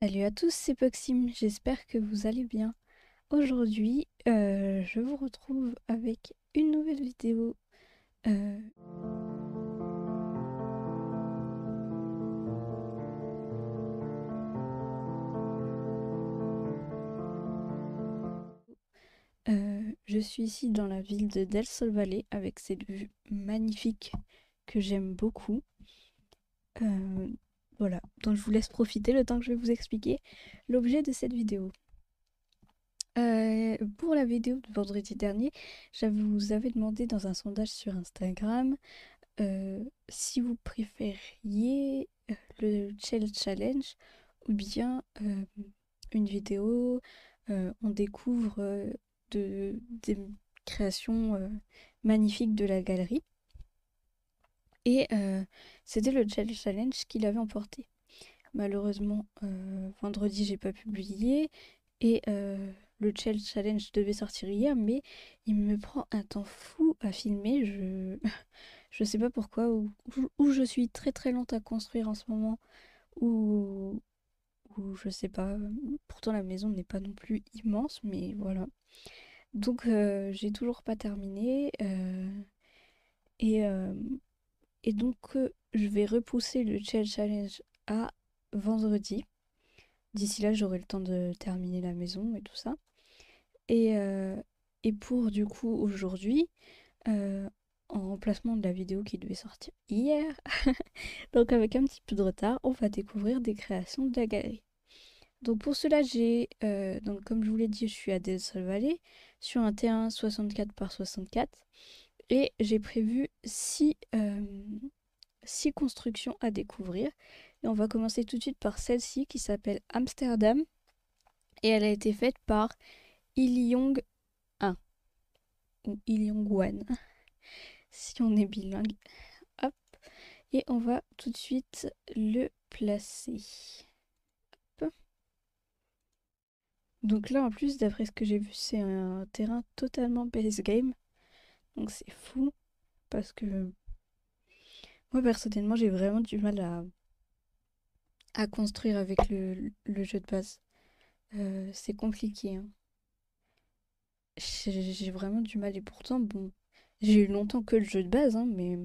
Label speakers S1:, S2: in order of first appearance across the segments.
S1: Salut à tous, c'est Poxim, j'espère que vous allez bien. Aujourd'hui, je vous retrouve avec une nouvelle vidéo. euh, je suis ici dans la ville de Del Sol Valley avec cette vue magnifique que j'aime beaucoup. Euh, voilà, donc je vous laisse profiter le temps que je vais vous expliquer l'objet de cette vidéo. Pour la vidéo de vendredi dernier, je vous avais demandé dans un sondage sur Instagram si vous préfériez le Shell Challenge ou bien une vidéo, on découvre des créations magnifiques de la galerie. Et c'était le Shell Challenge qui l'avait emporté. Malheureusement, vendredi, j'ai pas publié et le challenge devait sortir hier, mais il me prend un temps fou à filmer. Je sais pas pourquoi, ou je suis très très lente à construire en ce moment, ou, ou je sais pas. Pourtant, la maison n'est pas non plus immense, mais voilà. Donc, j'ai toujours pas terminé. Et, euh, et donc, je vais repousser le challenge à vendredi. D'ici là, j'aurai le temps de terminer la maison et tout ça. Et, euh, et pour du coup aujourd'hui, euh, en remplacement de la vidéo qui devait sortir hier, donc avec un petit peu de retard, on va découvrir des créations de la galerie. Donc pour cela, donc comme je vous l'ai dit, je suis à Del Sol Valley sur un terrain 64 par 64 et j'ai prévu 6 constructions à découvrir. Et on va commencer tout de suite par celle-ci qui s'appelle Amsterdam et elle a été faite par Ilyong 1 ou Ilyong 1 si on est bilingue. Hop. Et on va tout de suite le placer. Hop. Donc là en plus d'après ce que j'ai vu c'est un terrain totalement base game. Donc c'est fou parce que moi personnellement j'ai vraiment du mal à construire avec le jeu de base. C'est compliqué, hein. J'ai vraiment du mal et pourtant bon j'ai eu longtemps que le jeu de base hein, mais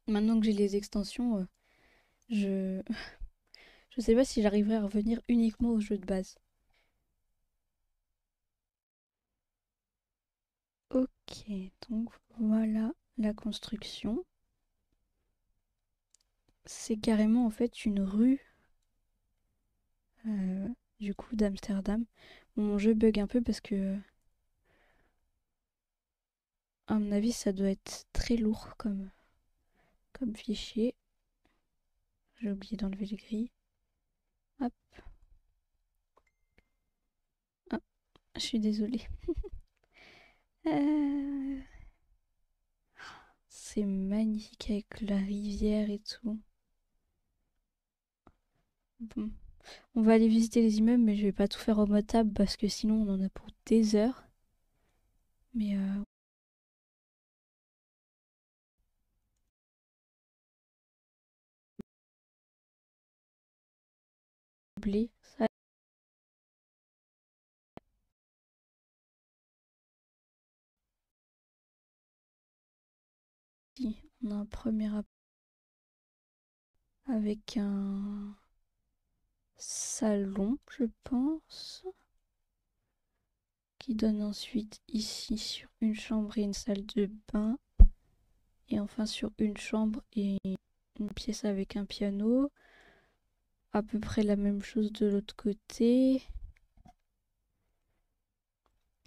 S1: maintenant que j'ai les extensions je je sais pas si j'arriverai à revenir uniquement au jeu de base. Ok, donc voilà la construction. C'est carrément en fait une rue euh, du coup d'Amsterdam. Bon, mon jeu bug un peu parce que à mon avis ça doit être très lourd comme fichier. J'ai oublié d'enlever les grilles. Hop. Ah, je suis désolée. Euh, C'est magnifique avec la rivière et tout. Bon. On va aller visiter les immeubles, mais je vais pas tout faire au mode table parce que sinon on en a pour des heures. Mais blé, ça. On a un premier avec un salon, je pense, qui donne ensuite ici sur une chambre et une salle de bain, et enfin sur une chambre et une pièce avec un piano. À peu près la même chose de l'autre côté.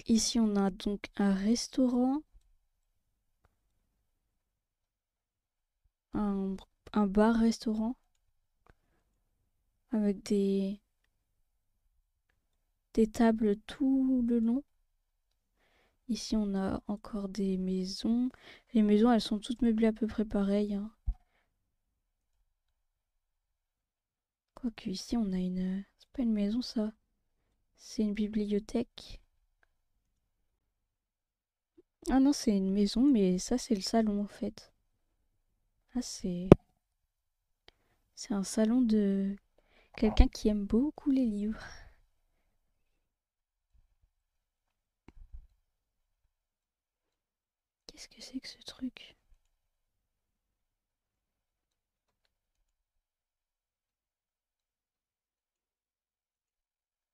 S1: Ici, on a donc un restaurant, un, un bar-restaurant avec des tables tout le long. Ici, on a encore des maisons. Les maisons, elles sont toutes meublées à peu près pareil, hein. Quoique ici, on a une... C'est pas une maison, ça. C'est une bibliothèque. Ah non, c'est une maison, mais ça, c'est le salon, en fait. Ah, c'est... C'est un salon de Quelqu'un qui aime beaucoup les livres. Qu'est-ce que c'est que ce truc?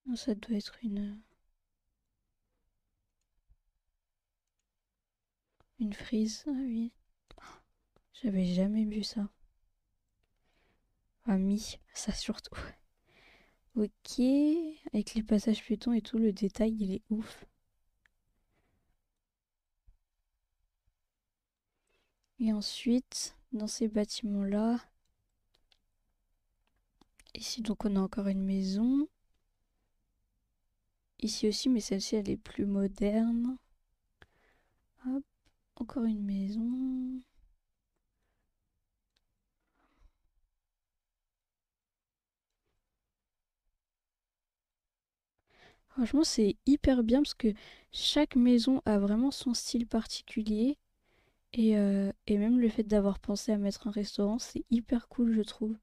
S1: Oh, ça doit être une frise. Ah oui, j'avais jamais vu ça. Ah, ça surtout. Ok, avec les passages piétons et tout, le détail, il est ouf. Et ensuite, dans ces bâtiments-là, ici donc on a encore une maison. Ici aussi, mais celle-ci elle est plus moderne. Hop, encore une maison. Franchement, c'est hyper bien parce que chaque maison a vraiment son style particulier. Et même le fait d'avoir pensé à mettre un restaurant, c'est hyper cool, je trouve.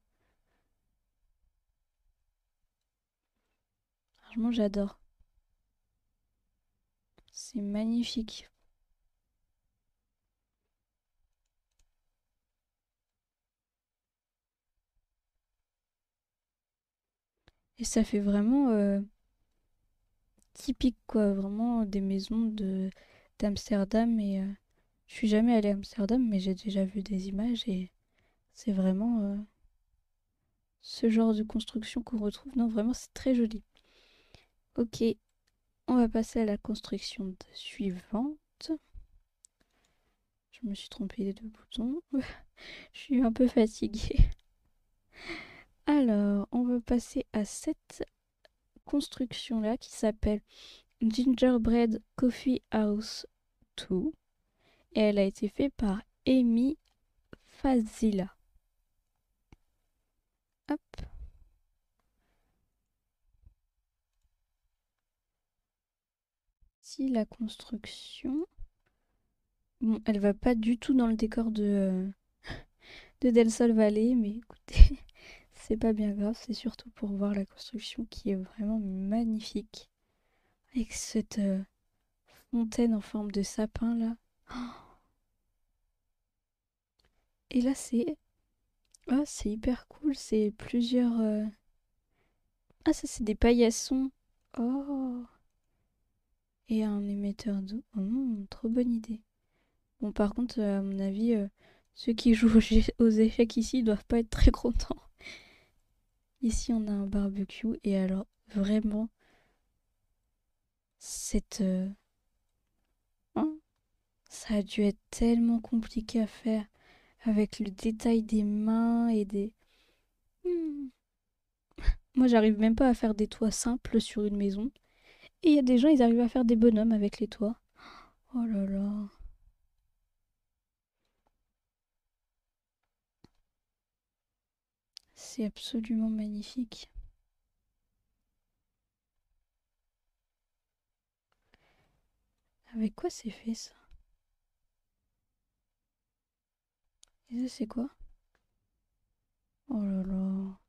S1: Franchement, j'adore. C'est magnifique. Et ça fait vraiment typique, quoi. Vraiment des maisons d'Amsterdam. Je suis jamais allée à Amsterdam, mais j'ai déjà vu des images et c'est vraiment ce genre de construction qu'on retrouve. Non, vraiment, c'est très joli. Ok, on va passer à la construction suivante. Je me suis trompée des deux boutons. Je suis un peu fatiguée. Alors, on va passer à cette construction-là qui s'appelle Gingerbread Coffee House 2. Et elle a été faite par Amy Fazila. Hop. Si la construction. Bon, elle va pas du tout dans le décor de Del Sol Valley, mais écoutez, c'est pas bien grave, c'est surtout pour voir la construction qui est vraiment magnifique. Avec cette fontaine en forme de sapin là. Et là, c'est hyper cool, c'est plusieurs. Ah, ça, c'est des paillassons. Oh! Et un émetteur d'eau. Oh, trop bonne idée. Bon, par contre, à mon avis, ceux qui jouent aux échecs ici doivent pas être très contents. Ici, on a un barbecue et alors, vraiment, cette. Hein, ça a dû être tellement compliqué à faire avec le détail des mains et des. Hmm. Moi, j'arrive même pas à faire des toits simples sur une maison. Et il y a des gens, ils arrivent à faire des bonhommes avec les toits. Oh là là. C'est absolument magnifique. Avec quoi c'est fait ça? Et ça, c'est quoi? Oh là là.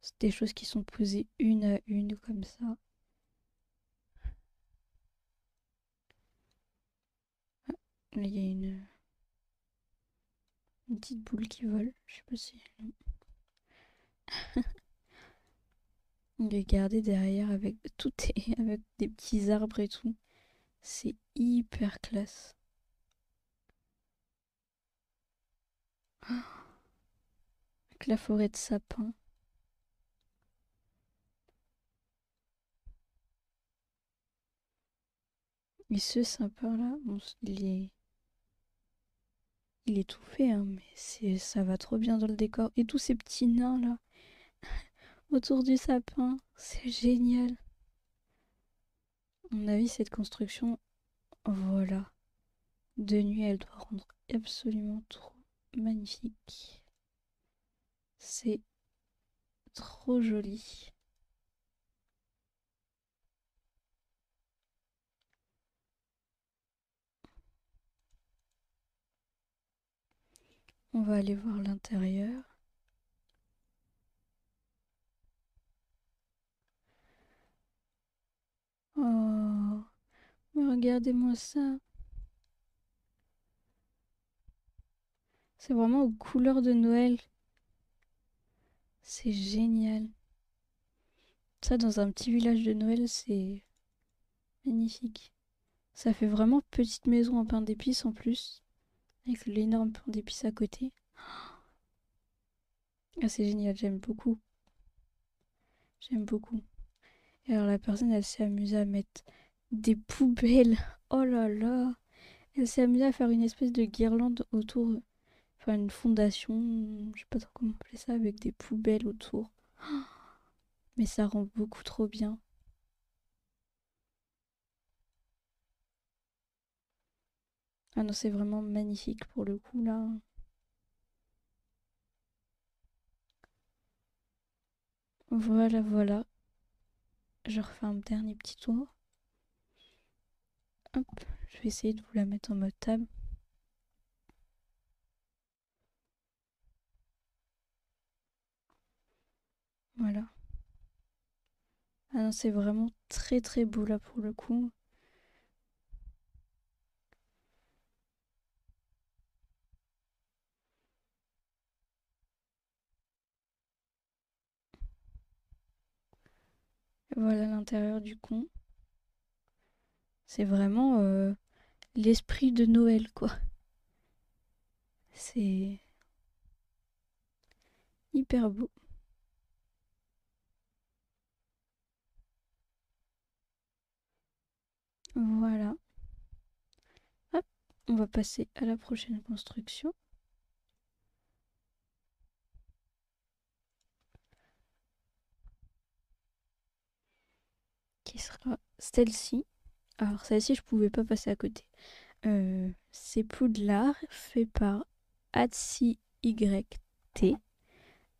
S1: C'est des choses qui sont posées une à une comme ça. Là, il y a une petite boule qui vole. Je sais pas si. Non. Regardez derrière avec tout est avec des petits arbres et tout. C'est hyper classe. Avec la forêt de sapins. Et ce sapin-là, bon, il est tout fait, hein, mais ça va trop bien dans le décor. Et tous ces petits nains là, autour du sapin, c'est génial. À mon avis, cette construction, voilà, de nuit, elle doit rendre absolument trop magnifique. C'est trop joli. On va aller voir l'intérieur. Regardez-moi ça. C'est vraiment aux couleurs de Noël. C'est génial. Ça, dans un petit village de Noël, c'est magnifique. Ça fait vraiment petite maison en pain d'épices en plus, avec l'énorme pain d'épices à côté. Ah, c'est génial, j'aime beaucoup. J'aime beaucoup. Et alors la personne, elle s'est amusée à mettre des poubelles. Oh là là. Elle s'est amusée à faire une espèce de guirlande autour, enfin une fondation, je sais pas trop comment appeler ça, avec des poubelles autour. Mais ça rend beaucoup trop bien. Ah non, c'est vraiment magnifique pour le coup là. Voilà, voilà. Je refais un dernier petit tour. Hop, je vais essayer de vous la mettre en mode table. Voilà. Ah non, c'est vraiment très très beau là pour le coup. Voilà l'intérieur du con. C'est vraiment l'esprit de Noël quoi. C'est hyper beau. Voilà. Hop, on va passer à la prochaine construction. Qui sera celle-ci. Alors celle-ci, je pouvais pas passer à côté. C'est Poudlard, fait par Atsi YT.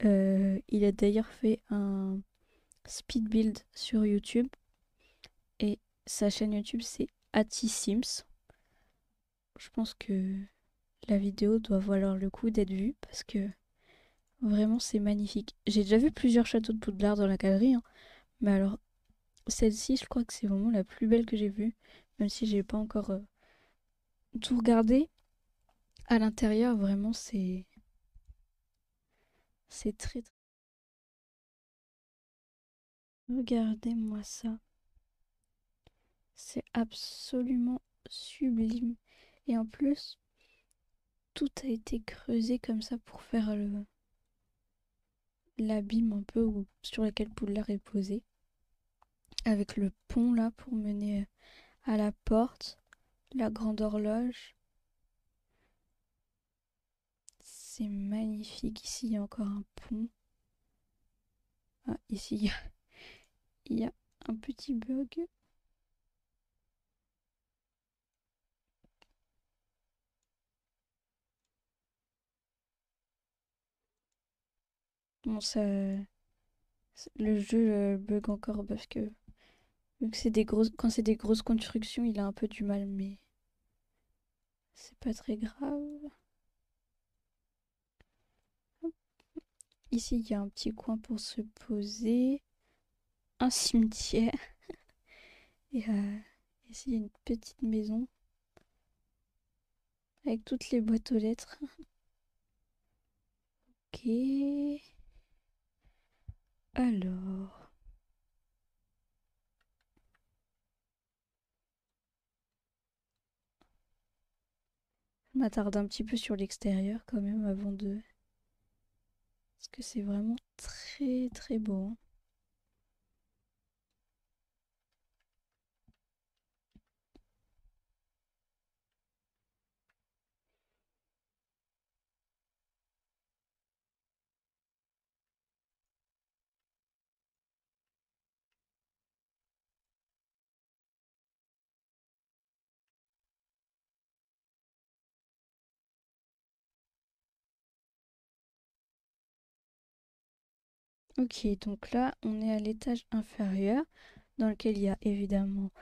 S1: Il a d'ailleurs fait un speed build sur YouTube. Et sa chaîne YouTube, c'est Atsi Sims. Je pense que la vidéo doit valoir le coup d'être vue parce que vraiment c'est magnifique. J'ai déjà vu plusieurs châteaux de Poudlard dans la galerie, hein, mais alors celle-ci, je crois que c'est vraiment la plus belle que j'ai vue, même si j'ai pas encore tout regardé. À l'intérieur, vraiment, c'est très, très... Regardez-moi ça. C'est absolument sublime. Et en plus, tout a été creusé comme ça pour faire l'abîme un peu sur lequel Poudlard est posé. Avec le pont là pour mener à la porte, la grande horloge. C'est magnifique. Ici, il y a encore un pont. Ah, ici, il y a un petit bug. Bon, ça, le jeu bug encore parce que vu que c'est des grosses, quand c'est des grosses constructions, il a un peu du mal, mais c'est pas très grave. Hop. Ici, il y a un petit coin pour se poser, un cimetière et ici, il y a une petite maison avec toutes les boîtes aux lettres. Ok. Alors, je m'attarde un petit peu sur l'extérieur quand même avant de... Parce que c'est vraiment très très beau, hein. Ok, donc là, on est à l'étage inférieur, dans lequel il y a évidemment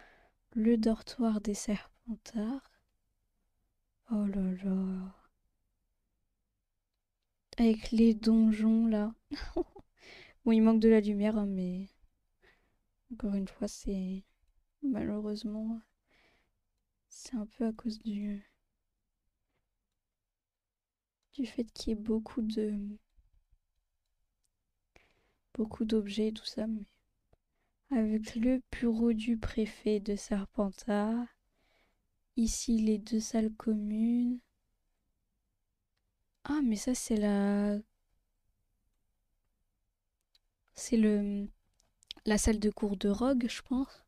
S1: le dortoir des Serpentards. Oh là là. Avec les donjons là. Bon, il manque de la lumière, hein, mais encore une fois, c'est malheureusement C'est un peu à cause du fait qu'il y ait beaucoup d'objets et tout ça, mais avec le bureau du préfet de Serpentard, ici les deux salles communes. Ah, mais ça c'est la salle de cours de Rogue, je pense.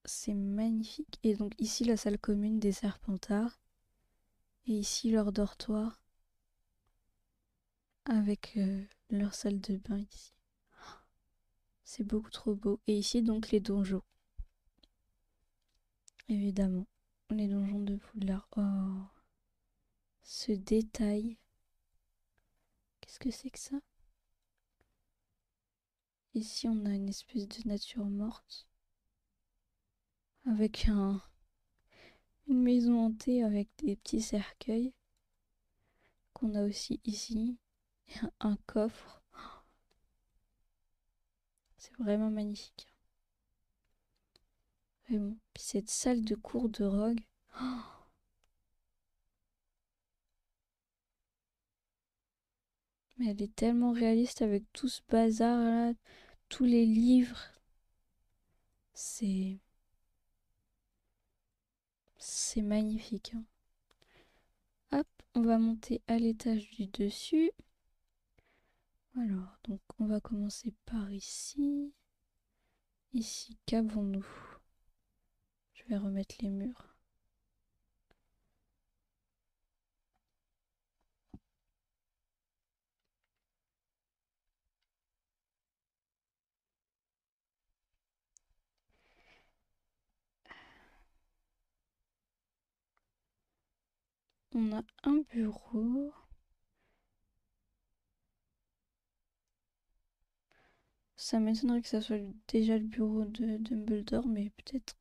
S1: C'est magnifique. Et donc ici la salle commune des Serpentards. Et ici leur dortoir avec leur salle de bain ici. C'est beaucoup trop beau. Et ici donc les donjons. Évidemment. Les donjons de Poudlard. Oh, ce détail. Qu'est-ce que c'est que ça? Ici on a une espèce de nature morte. Avec une maison hantée avec des petits cercueils. Qu'on a aussi ici. Un coffre. C'est vraiment magnifique. Vraiment. Puis cette salle de cours de Rogue. Oh, mais elle est tellement réaliste avec tout ce bazar là, tous les livres. C'est c'est magnifique, hein. Hop, on va monter à l'étage du dessus. Alors, donc on va commencer par ici. Ici, qu'avons-nous? Je vais remettre les murs. On a un bureau. Ça m'étonnerait que ça soit déjà le bureau de Dumbledore, mais peut-être.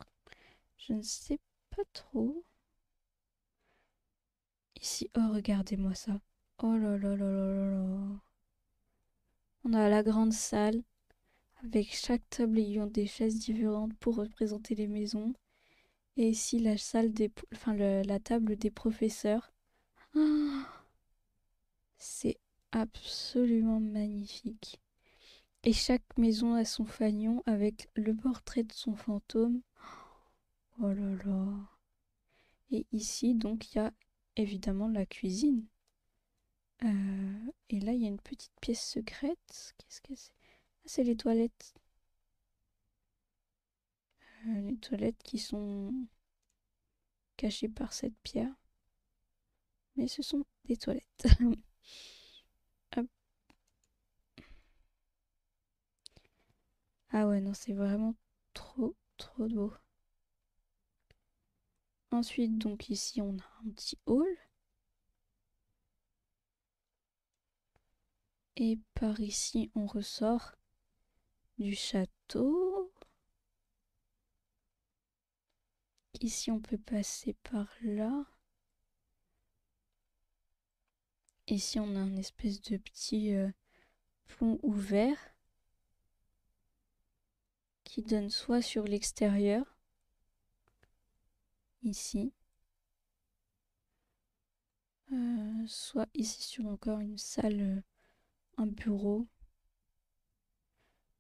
S1: Je ne sais pas trop. Ici, oh, regardez-moi ça. Oh là là là là là là. On a la grande salle avec chaque table ayant des chaises différentes pour représenter les maisons. Et ici, la salle enfin, la table des professeurs. Ah, c'est absolument magnifique. Et chaque maison a son fanion avec le portrait de son fantôme. Oh là là. Et ici, donc, il y a évidemment la cuisine. Et là, il y a une petite pièce secrète. Qu'est-ce que c'est? Ah, c'est les toilettes. Les toilettes qui sont cachées par cette pierre. Mais ce sont des toilettes. Hop. Ah ouais, non, c'est vraiment trop, trop beau. Ensuite, donc ici, on a un petit hall. Et par ici, on ressort du château. Ici, on peut passer par là. Ici, on a un espèce de petit pont ouvert qui donne soit sur l'extérieur, ici, soit ici sur encore une salle, un bureau,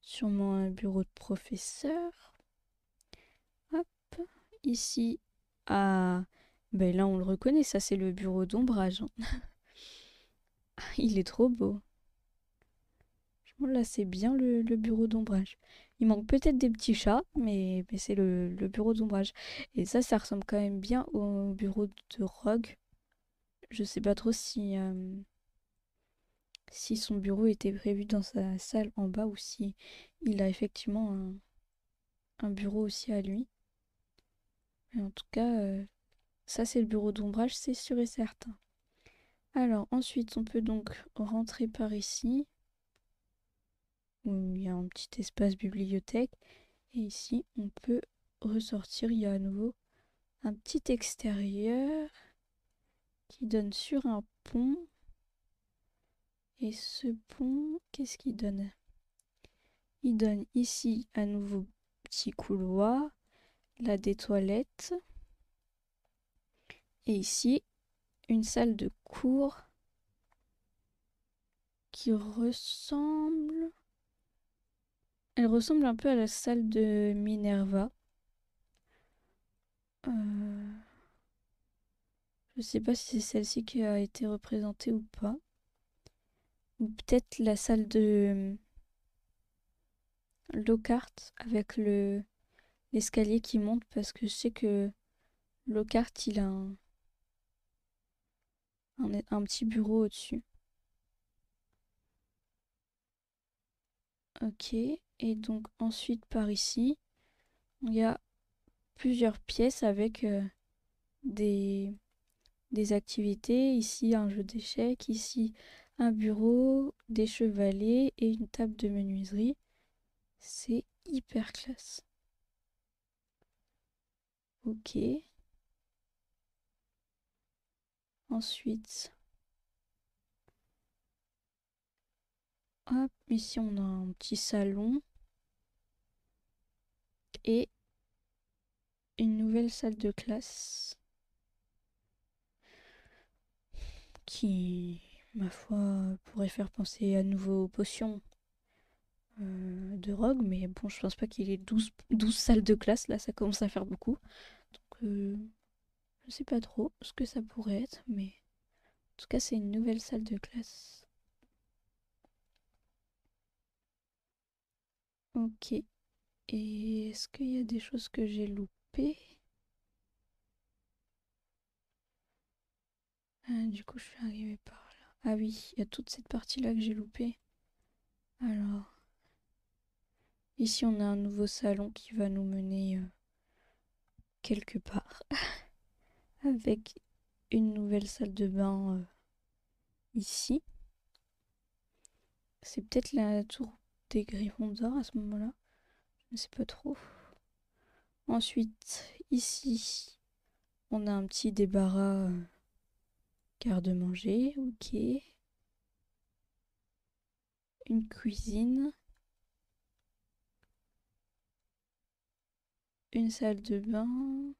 S1: sûrement un bureau de professeur. Hop, ici, ah, ben là on le reconnaît, ça c'est le bureau d'ombrage, hein. Il est trop beau. Là c'est bien le bureau d'ombrage. Il manque peut-être des petits chats, mais c'est le bureau d'ombrage. Et ça ressemble quand même bien au bureau de Rogue. Je sais pas trop si son bureau était prévu dans sa salle en bas ou si il a effectivement un bureau aussi à lui. Mais en tout cas, ça c'est le bureau d'ombrage, c'est sûr et certain. Alors ensuite, on peut donc rentrer par ici, où il y a un petit espace bibliothèque. Et ici, on peut ressortir. Il y a à nouveau un petit extérieur qui donne sur un pont. Et ce pont, qu'est-ce qu'il donne? Il donne ici à nouveau petit couloir là des toilettes. Et ici, une salle de cours qui ressemble... Elle ressemble un peu à la salle de Minerva. Je sais pas si c'est celle-ci qui a été représentée ou pas. Ou peut-être la salle de Lockhart avec l'escalier qui monte parce que je sais que Lockhart il a un petit bureau au-dessus. Ok, et donc ensuite par ici, il y a plusieurs pièces avec des, des activités. Ici un jeu d'échecs, ici un bureau, des chevalets et une table de menuiserie. C'est hyper classe. Ok. Ensuite, hop, ici on a un petit salon et une nouvelle salle de classe qui, ma foi, pourrait faire penser à nouveau aux potions de Rogue, mais bon, je pense pas qu'il y ait 12 salles de classe, là ça commence à faire beaucoup. Donc, je sais pas trop ce que ça pourrait être, mais en tout cas, c'est une nouvelle salle de classe. Ok. Et est-ce qu'il y a des choses que j'ai loupées? Du coup, je suis arrivée par là. Ah oui, il y a toute cette partie-là que j'ai loupée. Alors, ici, on a un nouveau salon qui va nous mener quelque part. Avec une nouvelle salle de bain ici. C'est peut-être la tour des Gryffondors à ce moment-là. Je ne sais pas trop. Ensuite, ici, on a un petit débarras garde-manger. Ok. Une cuisine. Une salle de bain.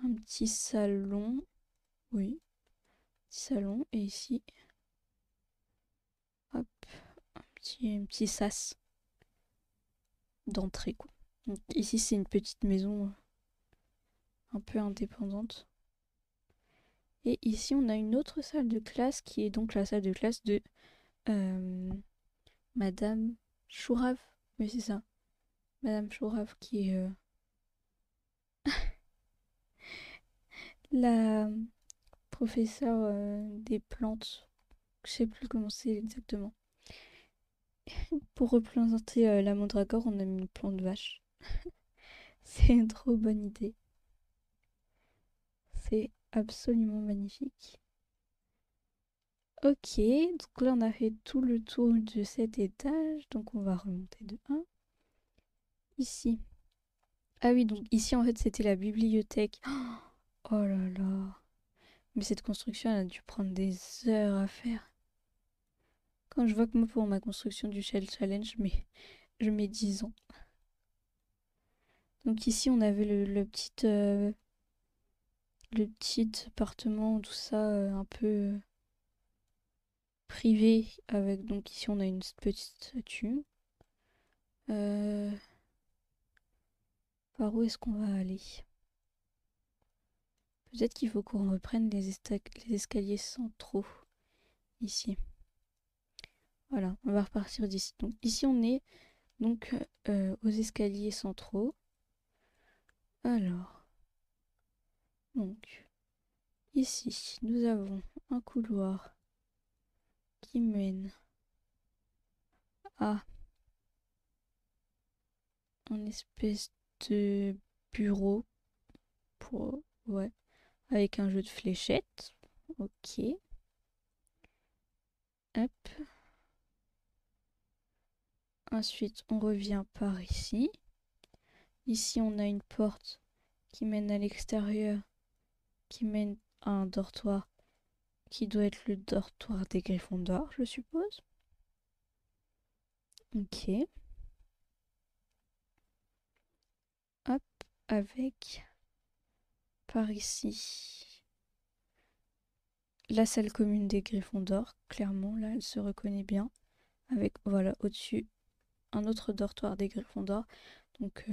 S1: Un petit salon. Oui, petit salon. Et ici, hop, un petit sas d'entrée, quoi. Donc, ici, c'est une petite maison un peu indépendante. Et ici, on a une autre salle de classe qui est donc la salle de classe de Madame Chourave. Oui, c'est ça. Madame Chourave qui est la professeure des plantes. Je sais plus comment c'est exactement. Pour représenter la mandragore, on a mis une plante vache. C'est une trop bonne idée. C'est absolument magnifique. Ok, donc là on a fait tout le tour de cet étage, donc on va remonter de 1. Ici. Ah oui, donc ici en fait c'était la bibliothèque. Oh là là. Mais cette construction elle a dû prendre des heures à faire. Quand je vois que moi pour ma construction du Shell Challenge, je mets 10 ans. Donc ici on avait le petit appartement, tout ça un peu privé. Avec donc ici on a une petite statue. Euh, Par où est-ce qu'on va aller? Peut-être qu'il faut qu'on reprenne les escaliers centraux. Ici. Voilà, on va repartir d'ici. Donc ici on est donc aux escaliers centraux. Alors, donc ici nous avons un couloir qui mène à un espèce de bureau pour ouais avec un jeu de fléchettes. Ok. Hop. Ensuite on revient par ici. Ici on a une porte qui mène à l'extérieur, qui mène à un dortoir qui doit être le dortoir des Gryffondors, je suppose. Ok. avec, par ici, la salle commune des Gryffondors. Clairement, là, elle se reconnaît bien. Avec, voilà, au-dessus, un autre dortoir des Gryffondors. Donc,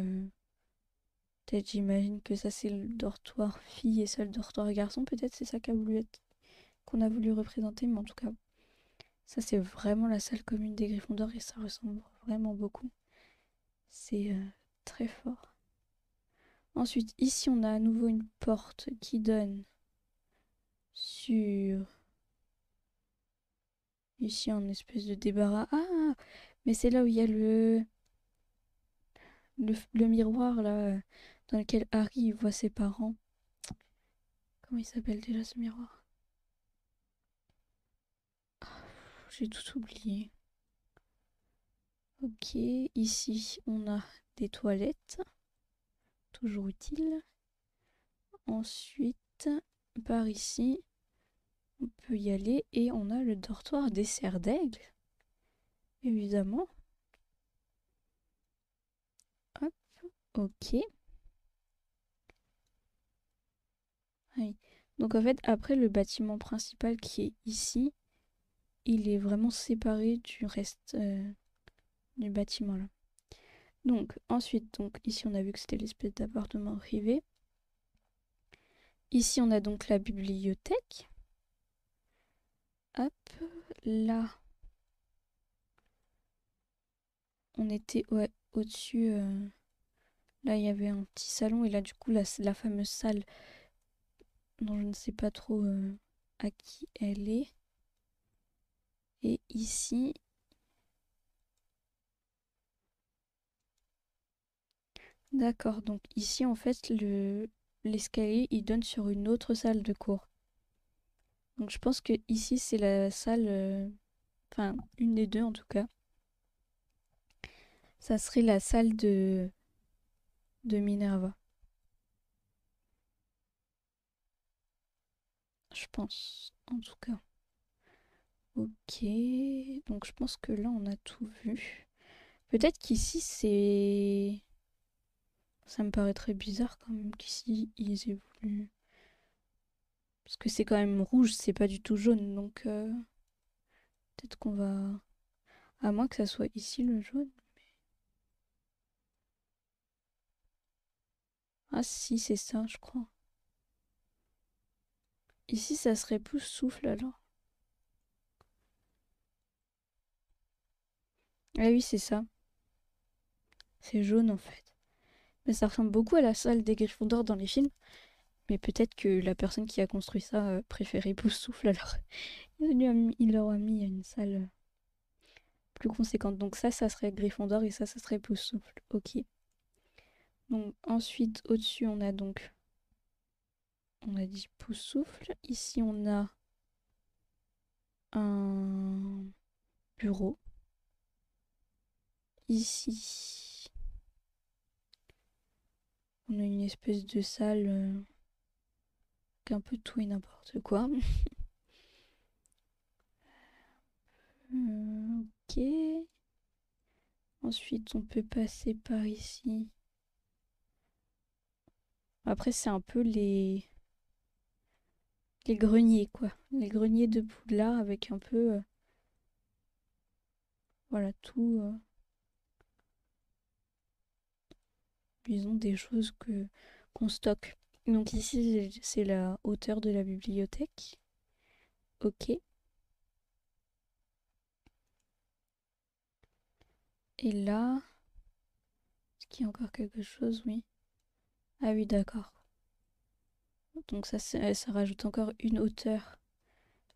S1: peut-être j'imagine que ça, c'est le dortoir fille et ça, le dortoir garçon. Peut-être c'est ça qu'on a voulu représenter. Mais en tout cas, ça, c'est vraiment la salle commune des Gryffondors et ça ressemble vraiment beaucoup. C'est très fort. Ensuite, ici, on a à nouveau une porte qui donne sur... Ici, un espèce de débarras. Ah, mais c'est là où il y a le miroir, là, dans lequel Harry voit ses parents. Comment il s'appelle déjà ce miroir? J'ai tout oublié. Ok, ici, on a des toilettes. Toujours utile. Ensuite, par ici, on peut y aller et on a le dortoir des serres d'aigle. Évidemment. Hop, ok. Oui. Donc en fait, après le bâtiment principal qui est ici, il est vraiment séparé du reste du bâtiment là. Donc ensuite, donc ici on a vu que c'était l'espèce d'appartement privé. Ici on a donc la bibliothèque. Hop, là on était ouais, au-dessus. Là il y avait un petit salon et là du coup la fameuse salle dont je ne sais pas trop à qui elle est. Et ici, d'accord, donc ici en fait l'escalier il donne sur une autre salle de cours. Donc je pense que ici c'est la salle, enfin une des deux en tout cas. Ça serait la salle de Minerva, je pense, en tout cas. Ok, donc je pense que là on a tout vu. Peut-être qu'ici c'est... Ça me paraît très bizarre quand même qu'ici ils aient voulu... Parce que c'est quand même rouge, c'est pas du tout jaune, donc peut-être qu'on va... À moins que ça soit ici le jaune. Ah si, c'est ça, je crois. Ici, ça serait plus souffle alors. Ah oui, c'est ça. C'est jaune en fait. Mais ça ressemble beaucoup à la salle des Gryffondors dans les films. Mais peut-être que la personne qui a construit ça préférait souffle alors. Il leur a mis une salle plus conséquente. Donc ça serait Gryffondor et ça serait souffle. Ok. Donc ensuite, au-dessus, on a donc... On a dit souffle. Ici, on a un bureau. Ici, on a une espèce de salle avec un peu tout et n'importe quoi. Ok. Ensuite, on peut passer par ici. Après, c'est un peu les greniers, quoi. Les greniers de Poudlard avec un peu, voilà, tout, disons, des choses qu'on stocke. Donc ici, c'est la hauteur de la bibliothèque. Ok. Et là, est-ce qu'il y a encore quelque chose? Oui. Ah oui, d'accord. Donc ça rajoute encore une hauteur.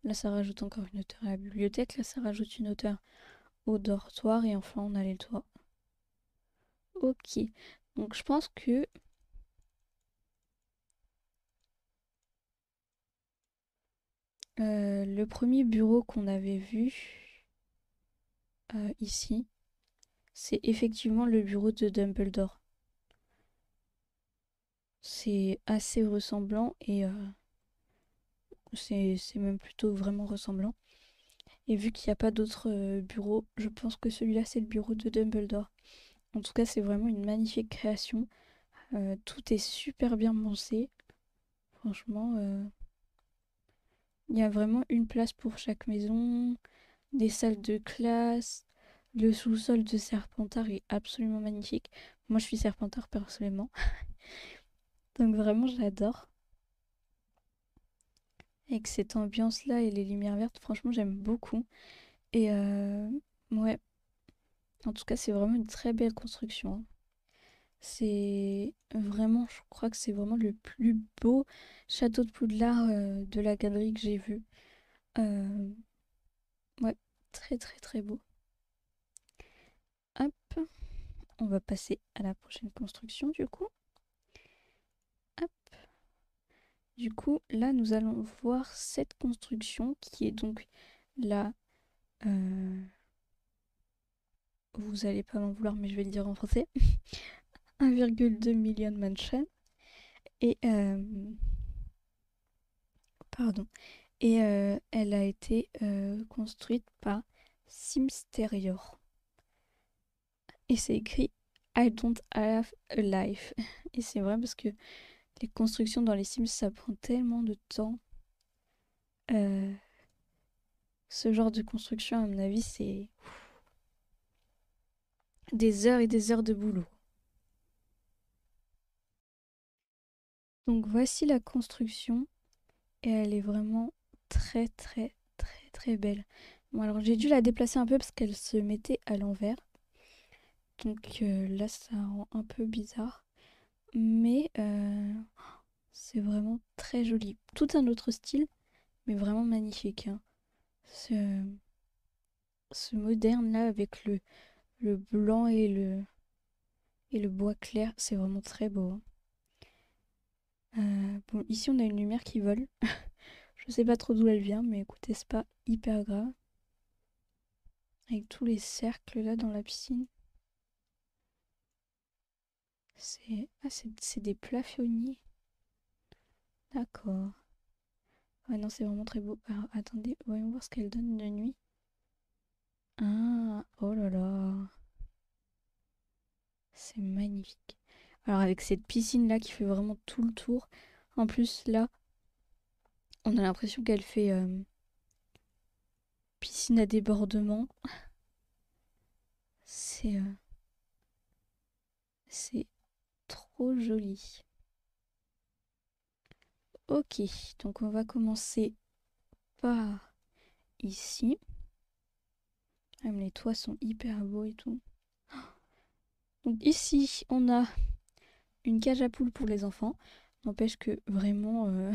S1: Là, ça rajoute encore une hauteur à la bibliothèque. Là, ça rajoute une hauteur au dortoir. Et enfin, on a les toits. Ok. Donc, je pense que le premier bureau qu'on avait vu ici, c'est effectivement le bureau de Dumbledore. C'est assez ressemblant et c'est même plutôt vraiment ressemblant. Et vu qu'il n'y a pas d'autres bureaux, je pense que celui-là, c'est le bureau de Dumbledore. En tout cas, c'est vraiment une magnifique création Tout est super bien pensé. Franchement, il y a vraiment une place pour chaque maison, des salles de classe. Le sous-sol de Serpentard est absolument magnifique. Moi, je suis Serpentard personnellement. Donc vraiment, j'adore. Avec cette ambiance-là et les lumières vertes, franchement, j'aime beaucoup. Et ouais, en tout cas, c'est vraiment une très belle construction, hein. C'est vraiment, je crois que c'est vraiment le plus beau château de Poudlard de la galerie que j'ai vu. Euh, ouais, très très très beau. Hop, on va passer à la prochaine construction du coup. Hop. Du coup, là, nous allons voir cette construction qui est donc la... euh, vous allez pas m'en vouloir, mais je vais le dire en français. 1,2 million mansion. Et... pardon. Et elle a été construite par Simsterior. Et c'est écrit I don't have a life. Et c'est vrai parce que les constructions dans les Sims, ça prend tellement de temps. Euh, Ce genre de construction, à mon avis, c'est des heures et des heures de boulot. Donc voici la construction et elle est vraiment très très très très belle. Bon alors j'ai dû la déplacer un peu parce qu'elle se mettait à l'envers. Donc là ça rend un peu bizarre. Mais c'est vraiment très joli. Tout un autre style, mais vraiment magnifique, hein. Ce, ce moderne là avec le blanc et le bois clair, c'est vraiment très beau, hein. Bon, ici on a une lumière qui vole. Je sais pas trop d'où elle vient, mais écoutez, c'est pas hyper grave. Avec tous les cercles là dans la piscine. C'est des plafonniers. D'accord. Ouais, non, c'est vraiment très beau. Alors, attendez, voyons voir ce qu'elle donne de nuit. Ah, oh là là. C'est magnifique. Alors, avec cette piscine là qui fait vraiment tout le tour. En plus, là, on a l'impression qu'elle fait piscine à débordement. C'est c'est trop joli. Ok, donc on va commencer par ici. Même les toits sont hyper beaux et tout. Donc ici, on a une cage à poules pour les enfants. N'empêche que vraiment,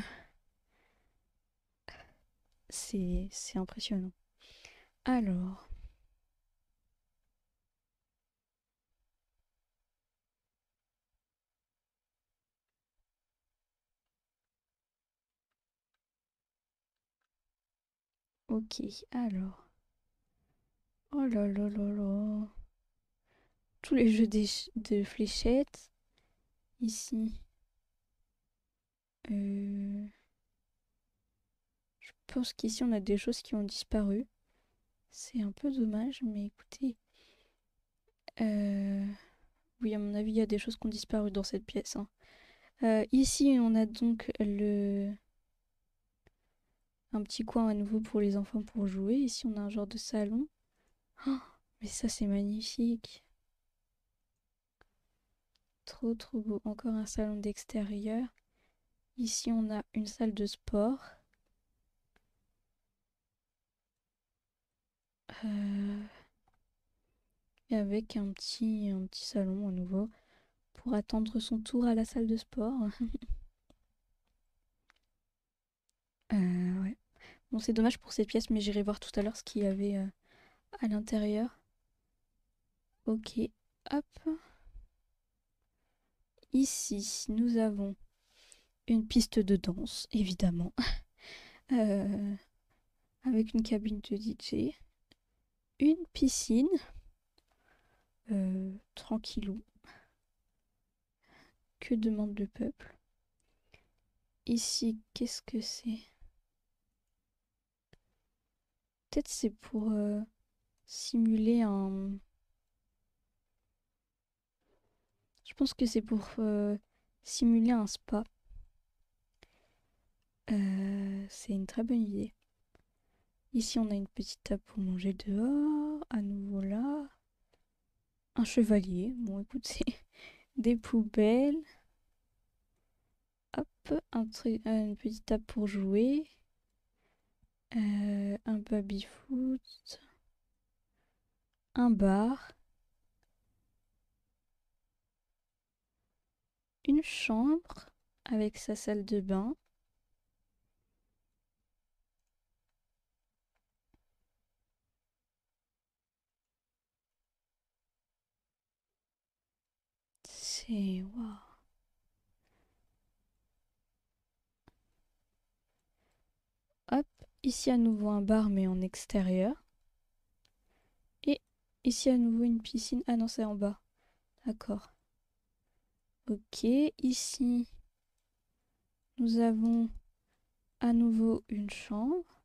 S1: c'est impressionnant. Alors, ok, alors. Oh là là là là. Tous les jeux de fléchettes. Ici. Euh, je pense qu'ici, on a des choses qui ont disparu. C'est un peu dommage, mais écoutez. euh, Oui, à mon avis, il y a des choses qui ont disparu dans cette pièce, hein. Ici, on a donc un petit coin à nouveau pour les enfants pour jouer. Ici, on a un genre de salon. Oh, mais ça, c'est magnifique. Trop, trop beau. Encore un salon d'extérieur. Ici, on a une salle de sport. Euh, et avec un petit salon à nouveau pour attendre son tour à la salle de sport. Ouais. Bon, c'est dommage pour cette pièce, mais j'irai voir tout à l'heure ce qu'il y avait à l'intérieur. Ok, hop. Ici, nous avons une piste de danse, évidemment, euh, avec une cabine de DJ, une piscine, tranquillou, que demande le peuple. Ici, qu'est-ce que c'est? Peut-être c'est pour simuler un... Je pense que c'est pour simuler un spa. C'est une très bonne idée. Ici, on a une petite table pour manger dehors. À nouveau là. Un chevalier. Bon, écoute, c'est des poubelles. Hop, une petite table pour jouer. Un baby-foot. Un bar. Une chambre avec sa salle de bain. C'est... Waouh. Hop, ici à nouveau un bar mais en extérieur. Et ici à nouveau une piscine. Ah non, c'est en bas. D'accord. Ok, ici nous avons à nouveau une chambre.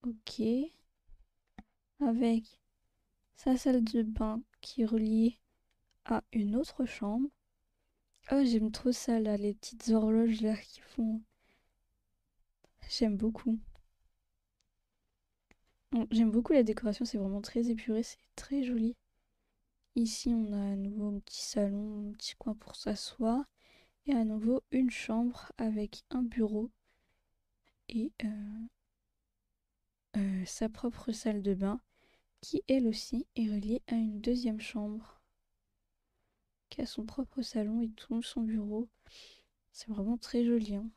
S1: Ok. Avec sa salle de bain qui est reliée à une autre chambre. Oh, j'aime trop ça là, les petites horloges là qui font. J'aime beaucoup. J'aime beaucoup la décoration, c'est vraiment très épuré, c'est très joli. Ici, on a à nouveau un petit salon, un petit coin pour s'asseoir. Et à nouveau une chambre avec un bureau et sa propre salle de bain qui elle aussi est reliée à une deuxième chambre qui a son propre salon et tout son bureau. C'est vraiment très joli, hein.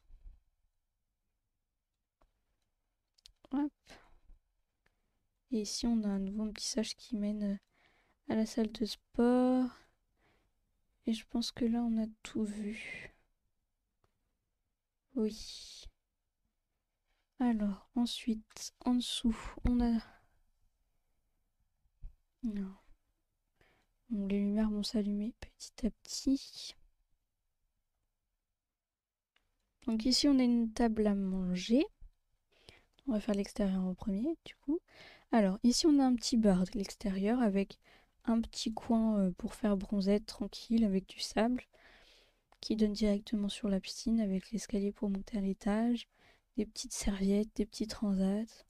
S1: Hop. Et ici on a à nouveau un petit sage qui mène à la salle de sport. Et je pense que là on a tout vu. Oui. Alors ensuite en dessous on a... Non. Bon, les lumières vont s'allumer petit à petit. Donc ici on a une table à manger. On va faire l'extérieur en premier du coup. Alors ici on a un petit bar de l'extérieur avec un petit coin pour faire bronzette tranquille avec du sable qui donne directement sur la piscine avec l'escalier pour monter à l'étage, des petites serviettes, des petits transats.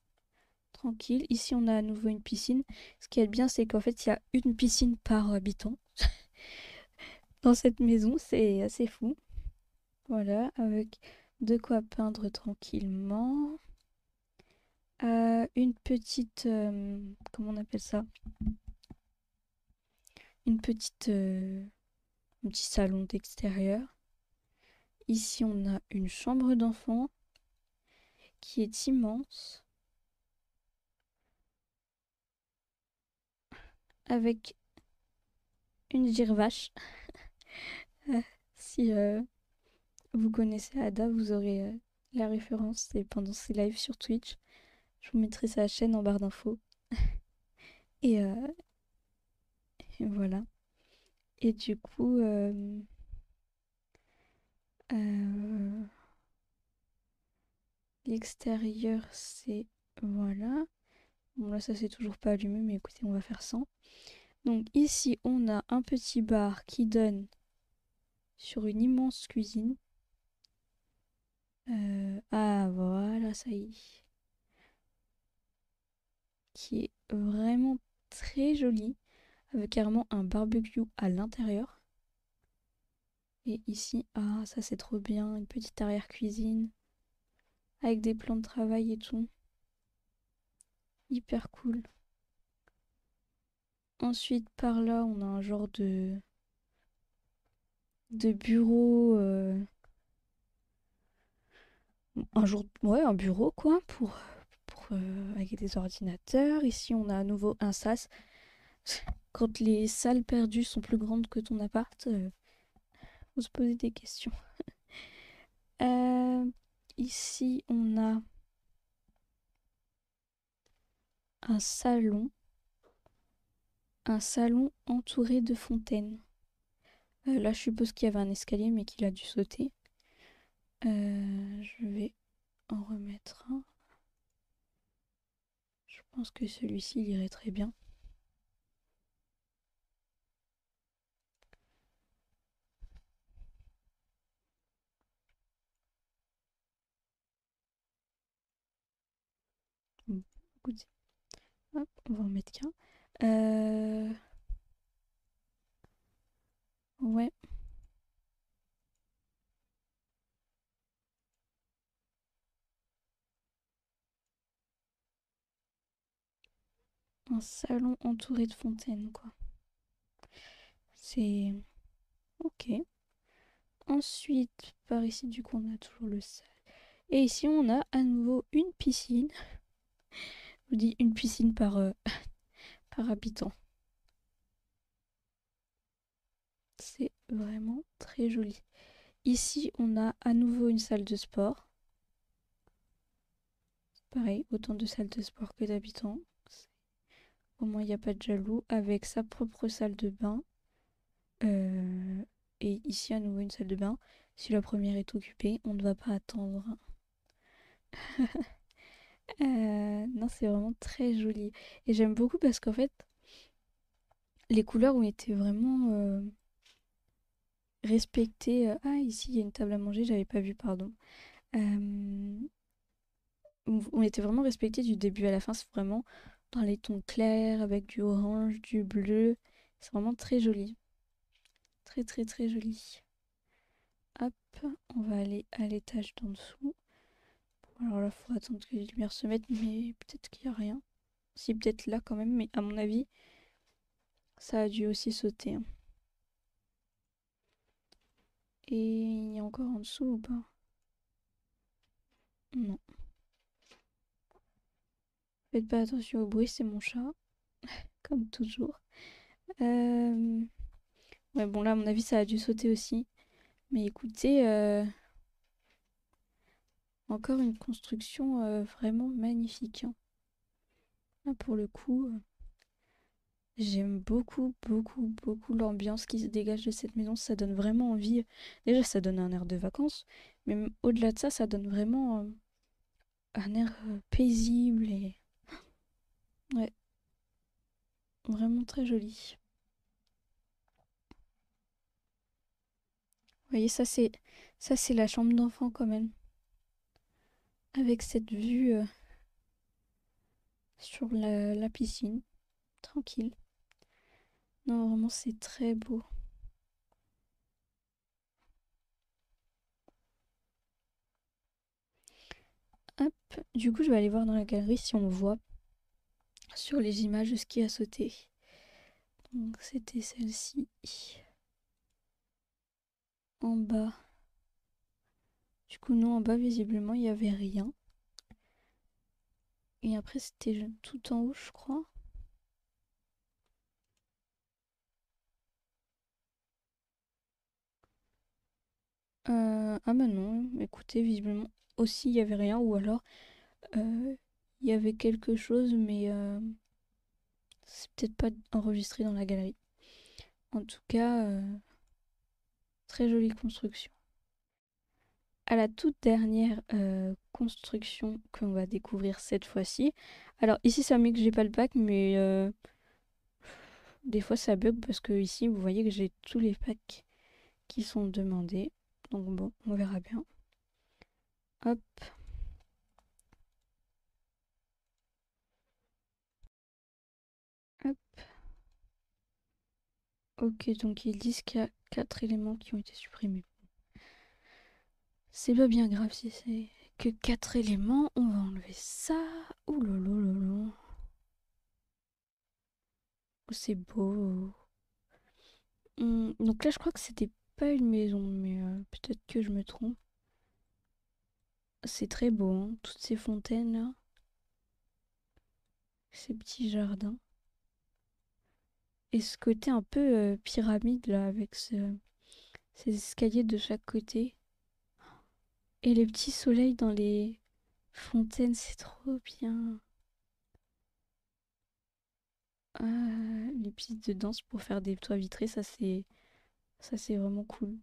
S1: Tranquille. Ici on a à nouveau une piscine. Ce qui est bien c'est qu'en fait il y a une piscine par habitant dans cette maison, c'est assez fou. Voilà, avec de quoi peindre tranquillement. Une petite... comment on appelle ça? Une petite... un petit salon d'extérieur. Ici, on a une chambre d'enfant qui est immense. Avec une gire-vache. Si vous connaissez Ada, vous aurez la référence. C'est pendant ses lives sur Twitch. Je vous mettrai sa chaîne en barre d'infos. Et, et voilà. Et du coup... euh, l'extérieur, c'est... Voilà. Bon, là, ça s'est toujours pas allumé, mais écoutez, on va faire sans. Donc ici, on a un petit bar qui donne sur une immense cuisine. Ah, voilà, ça y est. Qui est vraiment très joli. Avec carrément un barbecue à l'intérieur. Et ici, ah, ça c'est trop bien. Une petite arrière-cuisine. Avec des plans de travail et tout. Hyper cool. Ensuite, par là, on a un genre de bureau. Un bureau quoi, avec des ordinateurs. Ici, on a à nouveau un sas. Quand les salles perdues sont plus grandes que ton appart, faut se poser des questions. Euh, Ici, on a un salon. Un salon entouré de fontaines. Là, je suppose qu'il y avait un escalier, mais qu'il a dû sauter. Je vais en remettre un. Je pense que celui-ci il irait très bien. Écoutez, hop, on va en mettre qu'un. Euh, ouais, un salon entouré de fontaines, quoi. C'est ok. Ensuite, par ici, du coup, on a toujours le salon. Et ici, on a à nouveau une piscine. Je vous dis une piscine par habitant. C'est vraiment très joli. Ici, on a à nouveau une salle de sport. Pareil, autant de salles de sport que d'habitants. Au moins, il n'y a pas de jaloux. Avec sa propre salle de bain. Euh, et ici, à nouveau, une salle de bain. Si la première est occupée, on ne va pas attendre. Non, c'est vraiment très joli. Et j'aime beaucoup parce qu'en fait, les couleurs ont été vraiment respectées. Ah, ici, il y a une table à manger, j'avais pas vu, pardon. Euh, on était vraiment respectés du début à la fin. C'est vraiment dans les tons clairs, avec du orange, du bleu. C'est vraiment très joli. Très, très, très joli. Hop, on va aller à l'étage d'en dessous. Bon, alors là, il faut attendre que les lumières se mettent, mais peut-être qu'il n'y a rien. Si, peut-être là quand même, mais à mon avis, ça a dû aussi sauter, hein. Et il y a encore en dessous ou pas? Non. Faites pas attention au bruit, c'est mon chat, comme toujours. Euh... Ouais, bon là, à mon avis, ça a dû sauter aussi. Mais écoutez, encore une construction vraiment magnifique, hein. Là, pour le coup, j'aime beaucoup, beaucoup, beaucoup l'ambiance qui se dégage de cette maison. Ça donne vraiment envie. Déjà, ça donne un air de vacances, mais au-delà de ça, ça donne vraiment un air paisible et ouais, vraiment très joli. Vous voyez, ça c'est la chambre d'enfant quand même, avec cette vue sur la piscine, tranquille. Non, vraiment, c'est très beau. Hop, du coup, je vais aller voir dans la galerie si on voit sur les images ce qui a sauté. Donc, c'était celle-ci. En bas. Du coup, non, en bas, visiblement, il n'y avait rien. Et après, c'était tout en haut, je crois. Ah bah non, écoutez, visiblement aussi, il n'y avait rien. Ou alors, euh, il y avait quelque chose, mais c'est peut-être pas enregistré dans la galerie. En tout cas, très jolie construction. À la toute dernière construction qu'on va découvrir cette fois-ci. Alors ici ça met que j'ai pas le pack, mais des fois ça bug parce que ici vous voyez que j'ai tous les packs qui sont demandés. Donc bon, on verra bien. Hop, hop. Ok, donc ils disent qu'il y a 4 éléments qui ont été supprimés. C'est pas bien grave si c'est que 4 éléments. On va enlever ça. Ouh là là là là. Oh, c'est beau. Donc là, je crois que c'était pas une maison, mais peut-être que je me trompe. C'est très beau, hein, toutes ces fontaines là, ces petits jardins. Et ce côté un peu pyramide là, avec ces escaliers de chaque côté. Et les petits soleils dans les fontaines, c'est trop bien. Les pistes de danse pour faire des toits vitrés, ça c'est vraiment cool.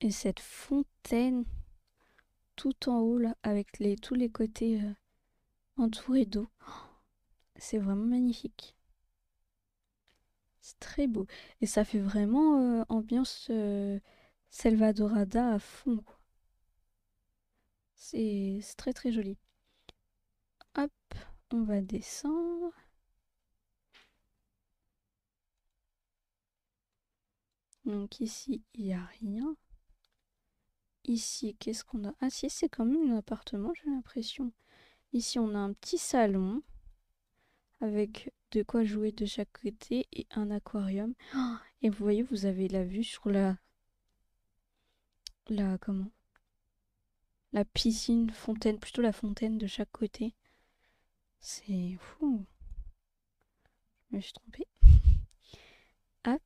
S1: Et cette fontaine, tout en haut là, avec tous les côtés entourés d'eau. C'est vraiment magnifique. C'est très beau. Et ça fait vraiment ambiance Selvadorada à fond, quoi. C'est très très joli. Hop, on va descendre. Donc ici, il n'y a rien. Ici, qu'est-ce qu'on a? Ah si, c'est quand même un appartement, j'ai l'impression. Ici, on a un petit salon avec de quoi jouer de chaque côté et un aquarium. Oh, et vous voyez, vous avez la vue sur comment? La piscine, fontaine, plutôt la fontaine de chaque côté. C'est fou. Je me suis trompée. Hop,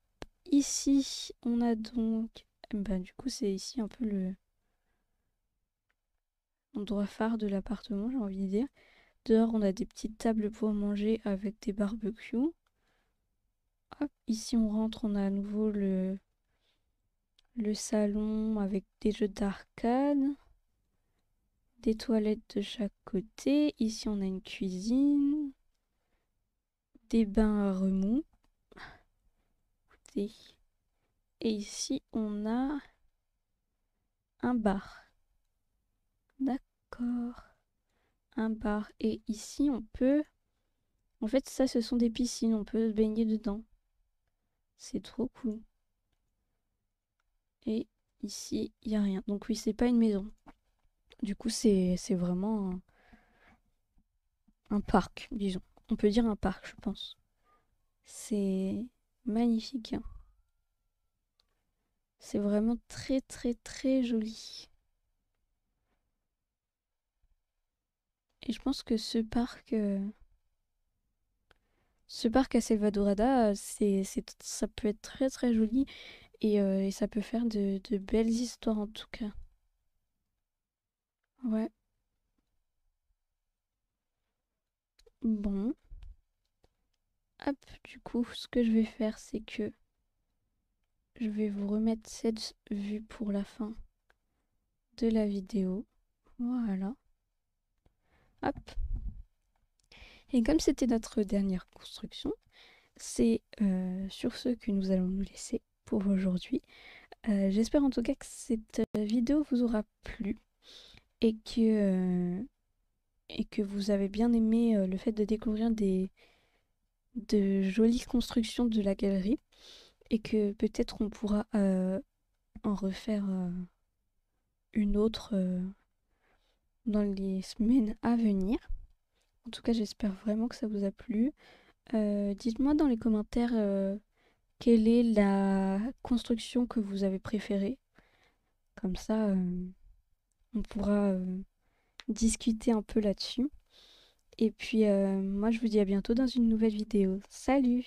S1: ici, on a donc... du coup, c'est ici un peu le endroit phare de l'appartement, j'ai envie de dire. Dehors, on a des petites tables pour manger avec des barbecues. Hop, ici, on rentre, on a à nouveau le salon avec des jeux d'arcade. Des toilettes de chaque côté. Ici, on a une cuisine. Des bains à remous. Et ici, on a un bar. D'accord. Un bar. Et ici, on peut... En fait, ça, ce sont des piscines. On peut se baigner dedans. C'est trop cool. Et ici, il n'y a rien. Donc oui, c'est pas une maison. Du coup, c'est vraiment un parc, disons. On peut dire un parc, je pense. C'est magnifique, hein. C'est vraiment très, très, très joli. Et je pense que ce parc à Selvadorada, ça peut être très très joli et ça peut faire de belles histoires en tout cas. Ouais, bon. Hop, du coup, ce que je vais faire, c'est que je vais vous remettre cette vue pour la fin de la vidéo. Voilà. Hop. Et comme c'était notre dernière construction, c'est sur ce que nous allons nous laisser pour aujourd'hui. J'espère en tout cas que cette vidéo vous aura plu et que vous avez bien aimé le fait de découvrir de jolies constructions de la galerie et que peut-être on pourra en refaire une autre dans les semaines à venir. En tout cas, j'espère vraiment que ça vous a plu. Dites-moi dans les commentaires quelle est la construction que vous avez préférée. Comme ça, on pourra discuter un peu là-dessus. Et puis, moi, je vous dis à bientôt dans une nouvelle vidéo. Salut!